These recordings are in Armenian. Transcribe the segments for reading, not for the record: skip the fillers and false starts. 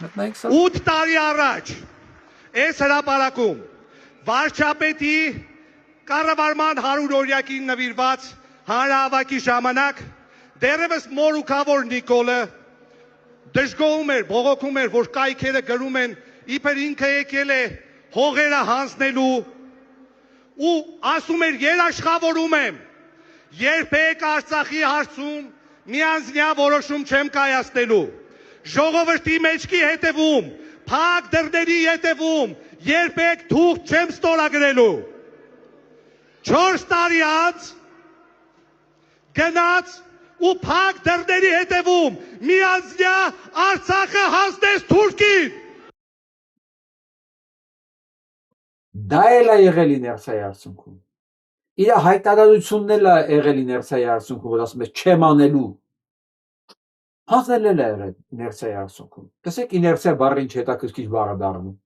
Մտնենք սա։ 8 տարի առաջ այս հրապարակում վարչապետի կառավարման 100-օրյակին նվիրված հանրահավաքի ժամանակ դեռևս մորուքավոր Նիկոլը դժգոհում էր, բողոքում էր, որ կայքերը գրում են, իբր ինքը եկել է հողերը հանձնելու ու ասում էր երաշխավորում եմ, երբեք Արցախի հարցում միանձնյա որոշում չեմ կայացնելու, ժողովրդի մեջքի հետևում, փակ դռների հետևում, երբեք թուղթ չեմ ստորագրելու։ 4 տարի անց գնաց ու փակ դռների հետևում միանձնյա Արցախը հանձնեց Թուրքին։ Դա էլ է եղել իներցիայի արդյունքում։ Իր հայտարարությունն էլ է եղել իներցիայի արդյունքում, որ ասում է չեմ անելու։ Հանձնել էլ է եղել իներցիայի արդյունքում։ Տեսեք իներցիա բառը ինչ հետաքրքիր բառ է դառնում։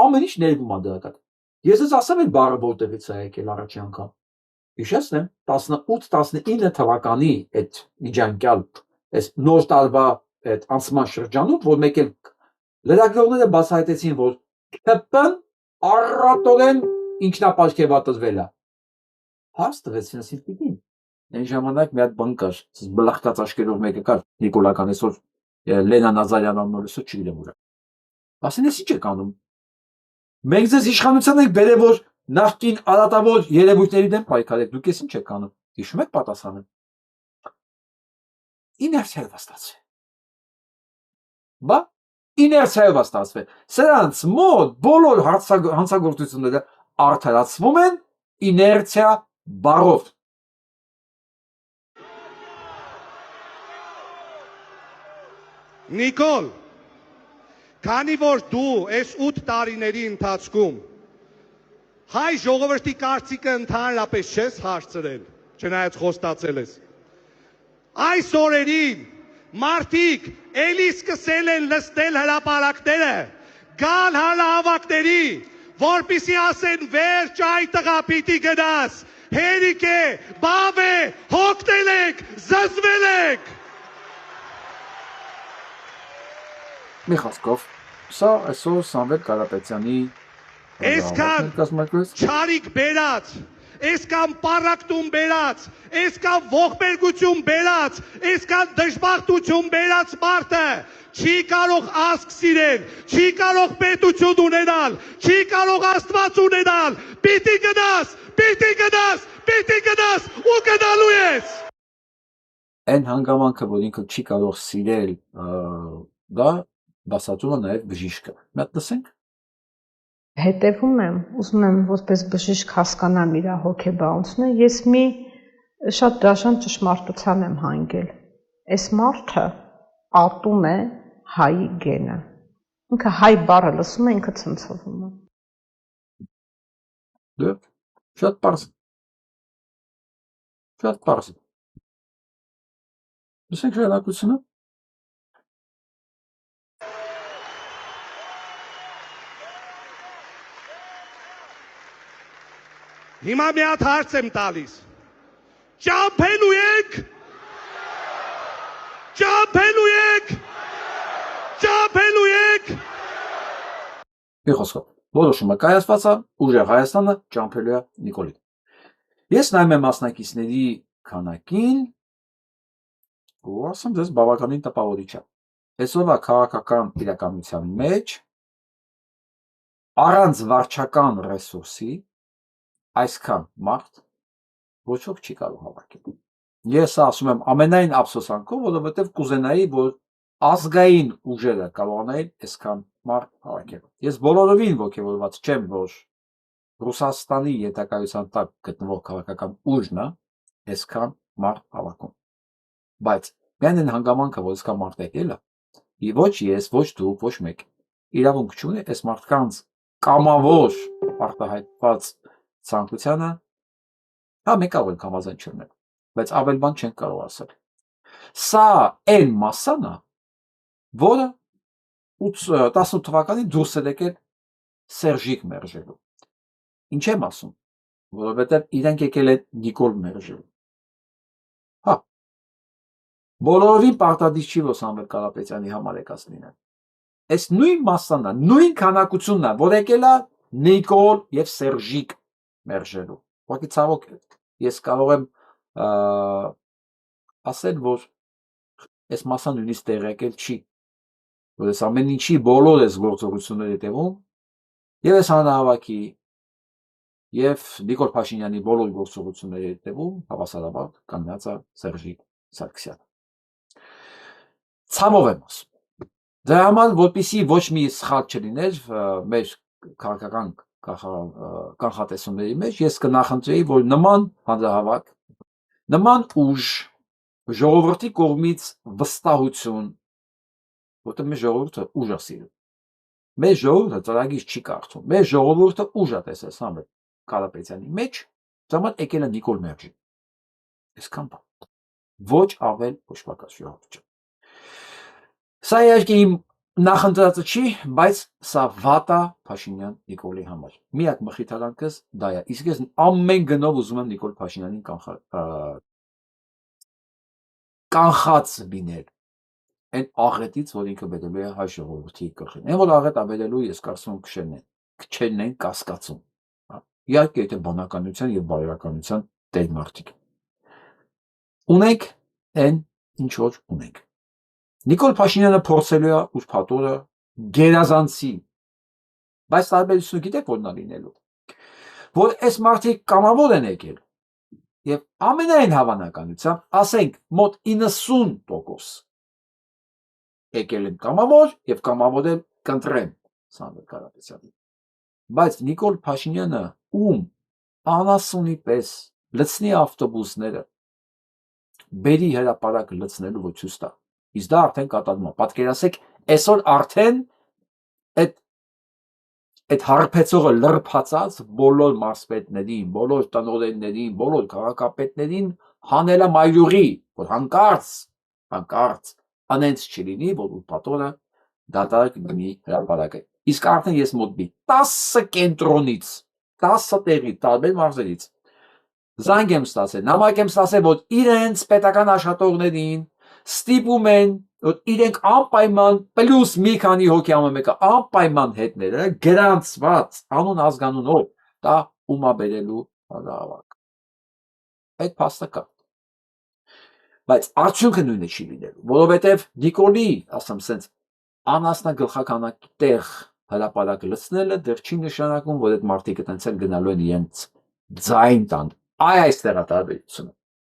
Ամեն ինչ ներվում է դրական։ Ես ես ասեմ այդ բառը որտեղից է եկել առաջի անգամ։ Հիշեցնեմ 18-19 թվականի այդ միջանկյալ այս նոր տարվա այդ անցման շրջանում, որ մեկ էլ լրագրողները բացահայտեցին, որ ԿՊ-ն առատորեն ինքնապարգևատրվել է։ Հարց տվեցին ասին. այն ժամանակ մի հատ բան կար, բլախկած աչքերով մեկը կար, Նիկոլական, այսօր Լենա Նազարյան անունով չգիտեմ ուր է։ Ասին էս ինչ եք անում։ Մենք ձեզ իշխանության ենք բերել, որ նախկին արատավոր երևույթների դեմ պայքարեք, դուք էս ինչ եք անում։ Հիշում եք պատասխանը։ Իներցիայով ստացվել։ Բա իներցիայով ստացվել։ Սրանց մոտ բոլոր հանցագործությունները արդարացվում են իներցիա բառով։ Նիկոլ, քանի որ դու այս 8 տարիների ընթացքում հայ ժողովրդի կարծիքը ընդհանրապես չես հարցրել, չնայած խոստացել ես, այս օրերին մարդիկ էլի սկսել են լստել հրապարակները, գալ հանրահավաքների, որպեսզի ասեն վերջ այդ տղա պիտի գնաս, հերիք է, բավ է, հոգնել եք, զզվել եք։ Մի խոսքով, սա այսօր Սամվել Կարապետյանի Այսքան չարիք բերած, այսքան պառակտում բերած, այսքան ողբերգություն բերած, այսքան դժբախտություն բերած մարդը չի կարող ազգ սիրել, չի կարող պետություն ունենալ, չի կարող Աստված ունենալ, պիտի գնաս, պիտի գնաս, պիտի գնաս ու գնալու ես։ Այն հանգամանքը, որ ինքը չի կարող սիրել, դա բացատրում է նաև բժիշկը։ Մենք լսենք։ Հետևում եմ, ուզում եմ որպես բժիշկ հասկանամ իր հոգեբանությունը, ես մի շատ դաշան ճշմարտության եմ հանգել։ Այս մարդը ատում է հայի գենը։ Ինքը հայ բառը լսում է, ինքը ցնցվում է։ Դե, շատ պարզ։ Շատ պարզ։ Լսենք շարունակությունը։ Հիմա մի հատ հարց եմ տալիս։ Ճամփելու եք։ Ճամփելու եք։ Ճամփելու եք։ Մի խոսքով, որոշումը կայացված է, ուժեղ Հայաստանը ճամփելու է Նիկոլին։ Ես նայում եմ մասնակիցների քանակին, ու ասեմ ձեզ բավականին տպավորիչ է։ Այսօրվա քաղաքական իրականության մեջ առանց վարչական ռեսուրսի այսքան մարդ ոչ ոք չի կարող հավաքել։ Ես ասում եմ ամենայն ափսոսանքով, որովհետև կուզենայի, որ ազգային ուժերը կարողանային այսքան մարդ հավաքել։ Ես բոլորովին ոգևորված չեմ, որ Ռուսաստանի յետակայության տակ գտնվող քաղաքական ուժն է այսքան մարդ հավաքում։ Բայց միայն այն հանգամանքը, որ այսքան մարդ եկել է, ոչ ես, ոչ դու, ոչ մեկ իրավունք չունի այս մարդկանց կամավոր արտահայտված ցանկությանը, հա մեկ ավելի կամազան չլներ, բայց ավել բան չեն կարող ասել։ Սա այն մասսան է, որը 18 թվականին դուրս է եկել Սերժիկ մերժելու։ Ինչ եմ ասում, որովհետև իրենք եկել են Նիկոլ մերժելու։ Հա, բոլորովին պարտադիր չի, որ Սամվել Կարապետյանի համար եկած լինեն։ այս նույն մասսան է, նույն քանակությունն է, որ եկել է Նիկոլ եւ Սերժիկ մերժելու։ Ուղղակի ցավոք ես կարող եմ ասել, որ այս մասսան նույնիսկ տեղեկել չի, որ այս ամեն ինչի բոլոր այս գործողությունների հետևում եւ այս հանրահավաքի եւ Նիկոլ Փաշինյանի բոլոր գործողությունների հետևում հավասարաբար կանգնած է Սերժիկ Սարգսյանը։ Ցավով եմ ասում։ Դրա համար, որպեսզի ոչ մի սխալ չլիներ մեր քաղաքական կանխատեսումների մեջ, ես կնախընտրեի, որ նման հանրահավաք, նման ուժ, ժողովրդի կողմից վստահություն, որտեղ մեր ժողովուրդը ուժ է սիրում, մեր ժողովուրդը ծրագիր չի կարդում, մեր ժողովուրդը ուժ է տեսել Սամվել Կարապետյանի մեջ, դրա համար եկել է Նիկոլ մերժին։ Այսքան բան։ Ոչ ավել, ոչ պակաս ժողովուրդ։ Սա իհարկե իմ նախընտրածը չի, բայց սա վատ է Փաշինյան Նիկոլի համար։ Միակ մխիթարանքս դա է։ Իսկ ես ամեն գնով ուզում եմ Նիկոլ Փաշինյանին կանխած լինել այն աղետից, որ ինքը բերելու է հայ ժողովրդի գլխին։ Այն որ աղետ աբերելու ես կարծում եմ քչերն են կասկածում։ Իհարկե եթե բանականության եւ բարոյականության տեր մարդիկ։ Ունենք այն ինչ որ ունենք։ Նիկոլ Փաշինյանը փորձելու է ուրբաթորը գերազանցի, բայց տարբերությունը գիտեք որն է լինելու, որ այս մարդիկ կամավոր են եկել եւ ամենայն հավանականությամբ, ասենք մոտ 90% եկել են կամավոր եւ կամավոր են կընտրեն Սամվել Կարապետյանին, բայց Նիկոլ Փաշինյանը ում անասունի պես լցնի ավտոբուսները, բերի հրապարակ լցնելու որ ցույց տա, իսկ դա արդեն կատարվում է։ Պատկերացեք, այսօր արդեն այդ հարբեցողը լրփացած բոլոր մարզպետներին, բոլոր տնօրեններին, բոլոր քաղաքապետերին հանելա մայրուղի, որ հանկարծ անենց չլինի, որ ուրբաթորը դատարկ գնի հրապարակը։ Իսկ արդեն ես մոտ 10 կենտրոնից, 10 տեղի, տարբեր մարզերից զանգ եմ ստացել, նամակ եմ ստացել, որ իրենց պետական աշխատողներին ստիպում են, որ իրենք անպայման պլյուս մի քանի հոգի ամեն մեկը անպայման հետները գրանցված անուն ազգանունով դա ումա բերելու հանրահավաք։ Այդ փաստը կա։ Բայց արդյունքը նույնը չի լինելու, որովհետև Նիկոլի, ասեմ սենց, անասնագլխականակի տեղ հրապարակ լցնելը դեռ չի նշանակում, որ այդ մարդիկ այդպես գնալու են իրենց ձայն տան։ Այստեղ է տարբերությունը։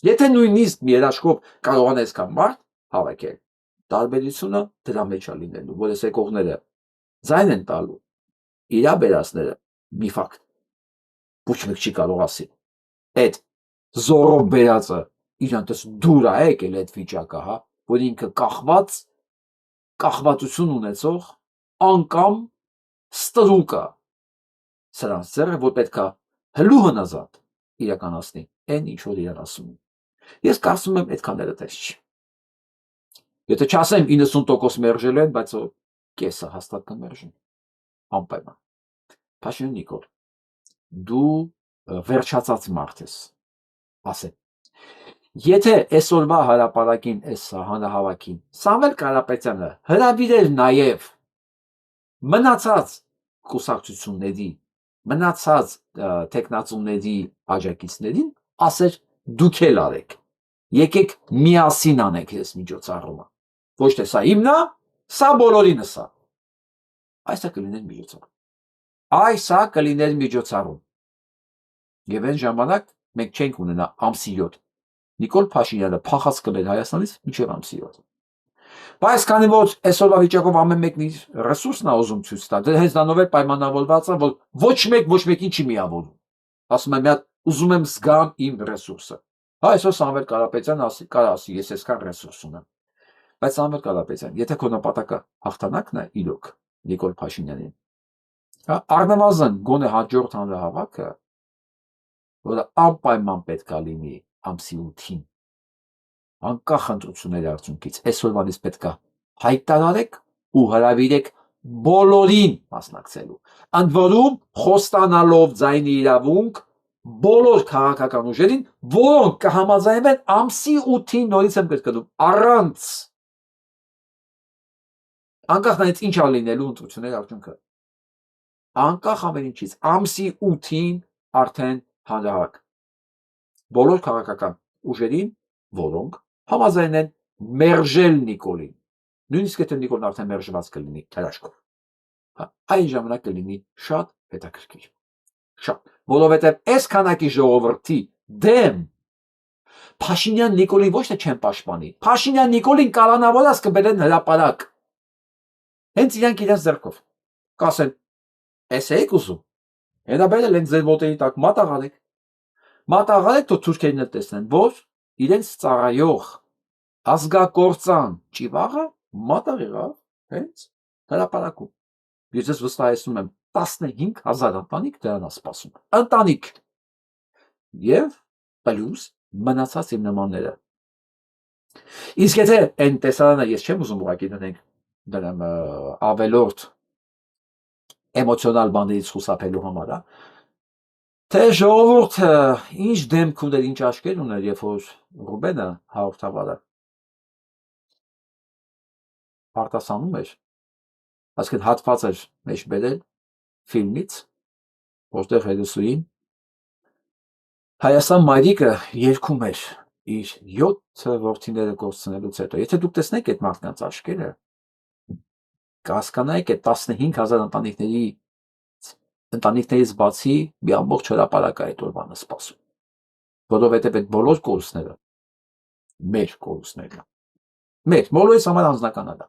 Եթե նույնիսկ մի երաշխով կարողան այսքան մարդ հավաքել, տարբերությունը դրա մեջ է լինելու, որ այս եկողները ձայն են տալու, իրա բերածները մի ֆակտ, ոչ մեկ չի կարող ասի, այդ զորով բերածը իրան տես դուր է եկել այդ վիճակը, հա, որ ինքը կախվածություն ունեցող անկամ ստրուկը սրանց ձեռը, որ պետքա հլու հնազատ իրականացնի այն ինչ որ իրար ասում են։ Ես կարծում եմ այդքան էլ այդպես չի։ Եթե չասեմ 90% մերժել են, բայց կեսը հաստատ կմերժեն։ Անպայման։ Փաշինյան Նիկոլ, դու վերջացած մարդ ես, ասեմ։ Եթե այսօրվա հրապարակին, այս հանրահավաքին Սամվել Կարապետյանը հրավիրեր նաև մնացած կուսակցությունների, մնացած տեխնացուների աջակիցներին, ասեր դուք էլ արեք, եկեք միասին անեք այս միջոցառումը, ոչ թե սա իմն է, սա բոլորինս է, այսա կլիներ միջոցառում, այսա կլիներ միջոցառում, եւ այն ժամանակ մենք չենք ունենա ամսի 7, Նիկոլ Փաշինյանը փախած կլեր Հայաստանից մինչև ամսի 7, բայց քանի որ այսօրվա վիճակով ամեն մեկն իր ռեսուրսն է ուզում ցույց տա, դե հենց դրանով էլ պայմանավորված է, որ ոչ մեկին չի միավորում, ասում եմ, ուզում եմ զգամ իմ ռեսուրսը, այսօր Սամվել Կարապետյանը ասի, ես այսքան ռեսուրս ունեմ, բայց Սամվել Կարապետյան, եթե քո նպատակը հաղթանակն է իրոք Նիկոլ Փաշինյանին, առնվազն գոնե հաջորդ հանրահավաքը, որը անպայման պետք է լինի ամսի 8-ին, անկախ ընտրությունների արդյունքից, այսօրվանից պետք է հայտարարեք ու հրավիրեք բոլորին մասնակցելու, ընդ որում խոստանալով ձայնի իրավունք բոլոր քաղաքական ուժերին, որոնք կհամաձայնվեն ամսի 8-ին նորից եմ կրկնում, առանց Անկախ նրանից ինչ ա լինելու ընտրությունների արդյունքը։ Անկախ ամեն ինչից, ամսի 8-ին արդեն հանրահավաք։ Բոլոր քաղաքական ուժերին, որոնք համաձայն են մերժել Նիկոլին։ Նույնիսկ եթե Նիկոլն արդեն մերժված կլինի հրաշքով։ Այն ժամանակ կլինի շատ հետաքրքիր։ Շատ, որովհետև այս քանակի ժողովրդի դեմ Փաշինյան Նիկոլին ոչ թե չեն պաշտպանի։ Փաշինյան Նիկոլին կալանավորած կբերեն հրապարակ։ Հենց իրանք իրենց ձեռքով կասեն, էս եք ուզում։ Հետո բերել են ձեր ոտերի տակ մատաղարեք։ Մատաղարեք, թող թուրքերին էլ տեսնեն, որ իրենց ծառայող ազգակործան ճիվաղը մատաղ եղավ հենց հրապարակում։ Ես ձեզ վստահեցնում եմ 15,000 ընտանիք դրան սպասում։ Ընտանիք։ Եվ պլյուս մնացած իմ նմանները։ Իսկ եթե այն տեսարանը ես չեմ ուզում ուղղակի դնեմ ավելորդ էմոցիոնալ բաներից խուսափելու համար, թե ժողովուրդը ինչ դեմք ուներ, ինչ աչքեր ուներ, երբ որ Ռուբենը հաղորդավարը արտասանում էր, այսինքն հատված էր մեջ բերել ֆիլմից, որտեղ հերոսուին Հայաստան մայրիկը երգում էր իր 7 որդիները կորցնելուց հետո։ Եթե դուք տեսնեք այդ մարդկանց աչքերը, կհասկանայիք այդ 15,000 ընտանիքներից բացի մի ամբողջ հրապարակ է այդ օրվանը սպասում։ Որովհետև այդ բոլոր կորուստները մեր կորուստներն են։ Մեր բոլորիս համար անձնական է դա։